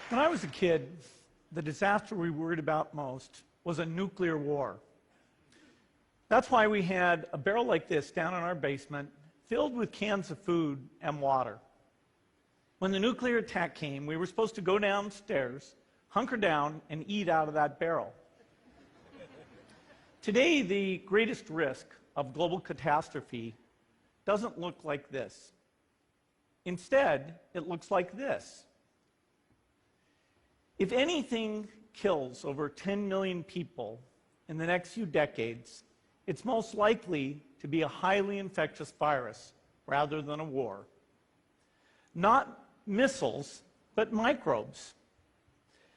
When I was a kid, the disaster we worried about most was a nuclear war. That's why we had a barrel like this down in our basement filled with cans of food and water. When the nuclear attack came, we were supposed to go downstairs, hunker down, and eat out of that barrel. Today, the greatest risk of global catastrophe doesn't look like this. Instead, it looks like this. If anything kills over 10 million people in the next few decades, it's most likely to be a highly infectious virus rather than a war. Not missiles, but microbes.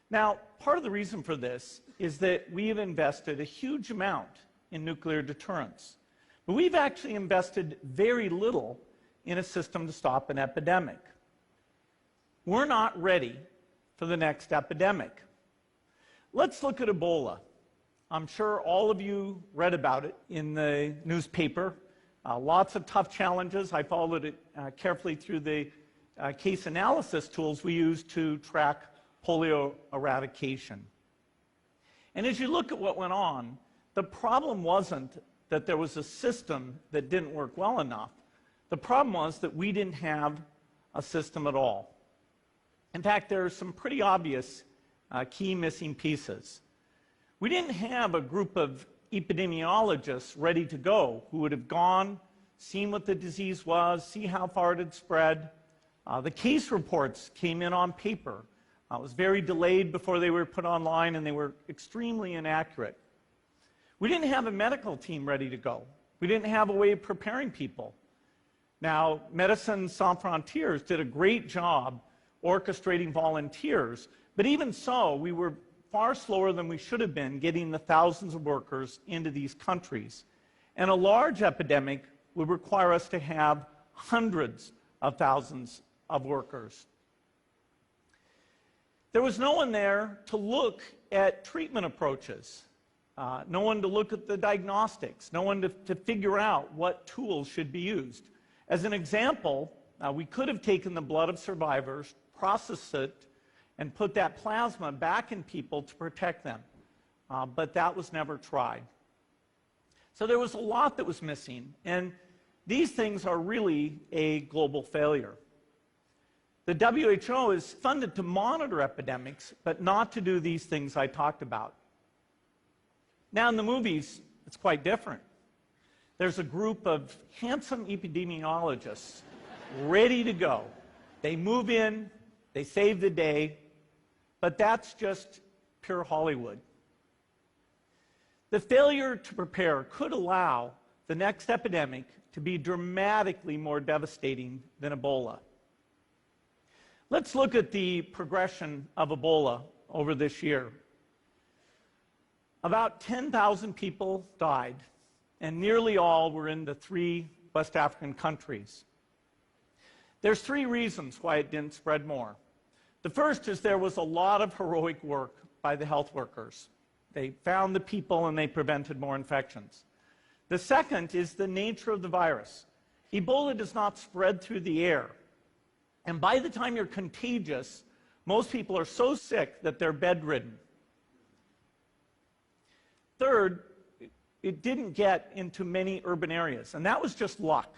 Now, part of the reason for this is that we have invested a huge amount in nuclear deterrence, but we've actually invested very little in a system to stop an epidemic. We're not ready for the next epidemic. Let's look at Ebola. I'm sure all of you read about it in the newspaper. Lots of tough challenges. I followed it carefully through the case analysis tools we use to track polio eradication. And as you look at what went on, the problem wasn't that there was a system that didn't work well enough. The problem was that we didn't have a system at all. In fact, there are some pretty obvious key missing pieces. We didn't have a group of epidemiologists ready to go who would have gone, seen what the disease was, see how far it had spread. The case reports came in on paper. It was very delayed before they were put online, and they were extremely inaccurate. We didn't have a medical team ready to go. We didn't have a way of preparing people. Now, Médecins Sans Frontières did a great job orchestrating volunteers, but even so, we were far slower than we should have been getting the thousands of workers into these countries. And a large epidemic would require us to have hundreds of thousands of workers. There was no one there to look at treatment approaches, no one to look at the diagnostics, no one to figure out what tools should be used. As an example, we could have taken the blood of survivors, processed it, and put that plasma back in people to protect them. But that was never tried. So there was a lot that was missing, and these things are really a global failure. The WHO is funded to monitor epidemics, but not to do these things I talked about. Now in the movies, it's quite different. There's a group of handsome epidemiologists ready to go. They move in, they save the day, but that's just pure Hollywood. The failure to prepare could allow the next epidemic to be dramatically more devastating than Ebola. Let's look at the progression of Ebola over this year. About 10,000 people died, and nearly all were in the 3 West African countries. There's 3 reasons why it didn't spread more. The first is there was a lot of heroic work by the health workers. They found the people and they prevented more infections. The second is the nature of the virus. Ebola does not spread through the air. And by the time you're contagious, most people are so sick that they're bedridden. Third, it didn't get into many urban areas, and that was just luck.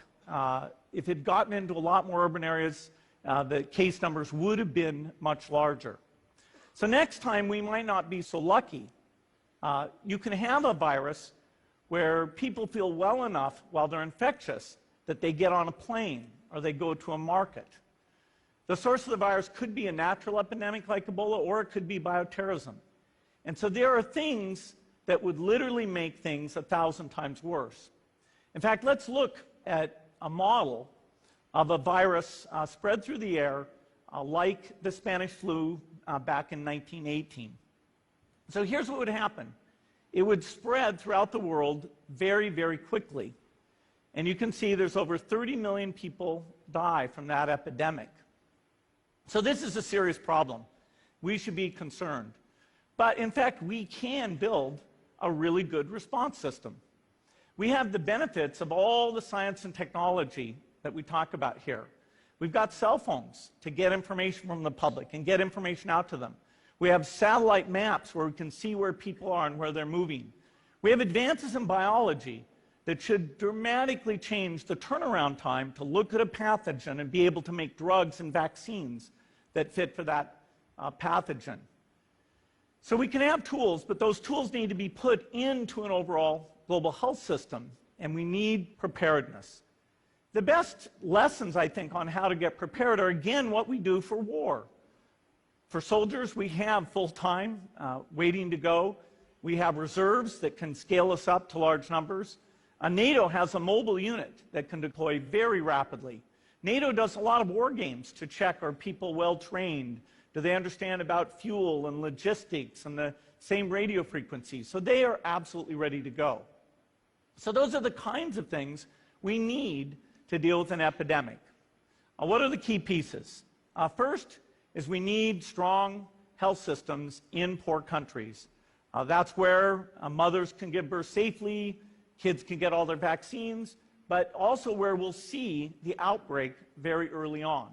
If it had gotten into a lot more urban areas, the case numbers would have been much larger. So next time, we might not be so lucky. You can have a virus where people feel well enough while they're infectious that they get on a plane or they go to a market. The source of the virus could be a natural epidemic like Ebola, or it could be bioterrorism. And so there are things that would literally make things 1,000 times worse. In fact, let's look at a model of a virus spread through the air like the Spanish flu back in 1918. So here's what would happen. It would spread throughout the world very, very quickly. And you can see there's over 30 million people die from that epidemic. So this is a serious problem. We should be concerned. But in fact, we can build a really good response system. We have the benefits of all the science and technology that we talk about here. We've got cell phones to get information from the public and get information out to them. We have satellite maps where we can see where people are and where they're moving. We have advances in biology that should dramatically change the turnaround time to look at a pathogen and be able to make drugs and vaccines that fit for that pathogen. So we can have tools, but those tools need to be put into an overall global health system, and we need preparedness. The best lessons, I think, on how to get prepared are, again, what we do for war. For soldiers, we have full-time waiting to go. We have reserves that can scale us up to large numbers. NATO has a mobile unit that can deploy very rapidly. NATO does a lot of war games to check, are people well-trained? Do they understand about fuel and logistics and the same radio frequencies? So they are absolutely ready to go. So those are the kinds of things we need to deal with an epidemic. What are the key pieces? First is we need strong health systems in poor countries. That's where mothers can give birth safely, kids can get all their vaccines, but also where we'll see the outbreak very early on.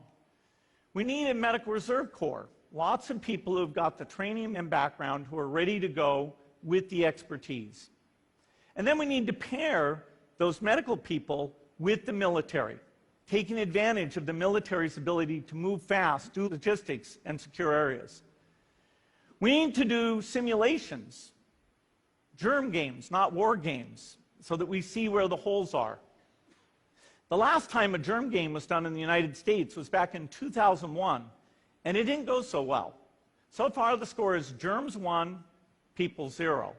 We need a medical reserve corps, lots of people who've got the training and background who are ready to go with the expertise. And then we need to pair those medical people with the military, taking advantage of the military's ability to move fast, do logistics, and secure areas. We need to do simulations, germ games, not war games, so that we see where the holes are. The last time a germ game was done in the United States was back in 2001, and it didn't go so well. So far, the score is germs 1, people 0.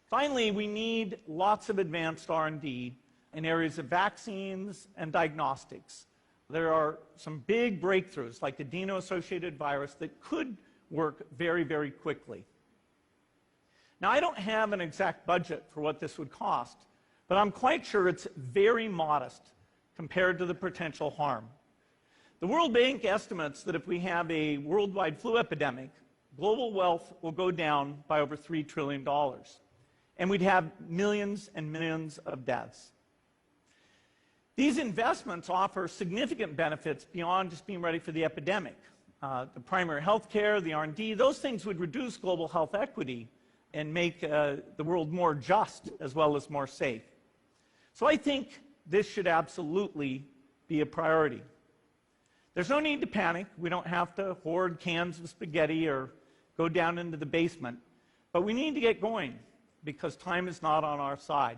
Finally, we need lots of advanced R&D in areas of vaccines and diagnostics. There are some big breakthroughs, like adeno-associated virus, that could work very, very quickly. Now, I don't have an exact budget for what this would cost, but I'm quite sure it's very modest compared to the potential harm. The World Bank estimates that if we have a worldwide flu epidemic, global wealth will go down by over $3 trillion, and we'd have millions and millions of deaths. These investments offer significant benefits beyond just being ready for the epidemic. The primary health care, the R&D, those things would reduce global health equity and make the world more just as well as more safe. So I think this should absolutely be a priority. There's no need to panic. We don't have to hoard cans of spaghetti or go down into the basement. But we need to get going because time is not on our side.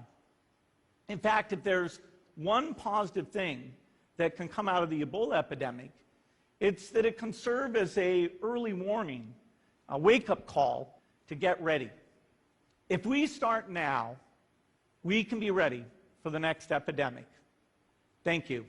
In fact, if there's one positive thing that can come out of the Ebola epidemic, it's that it can serve as an early warning, a wake-up call to get ready. If we start now, we can be ready for the next epidemic. Thank you.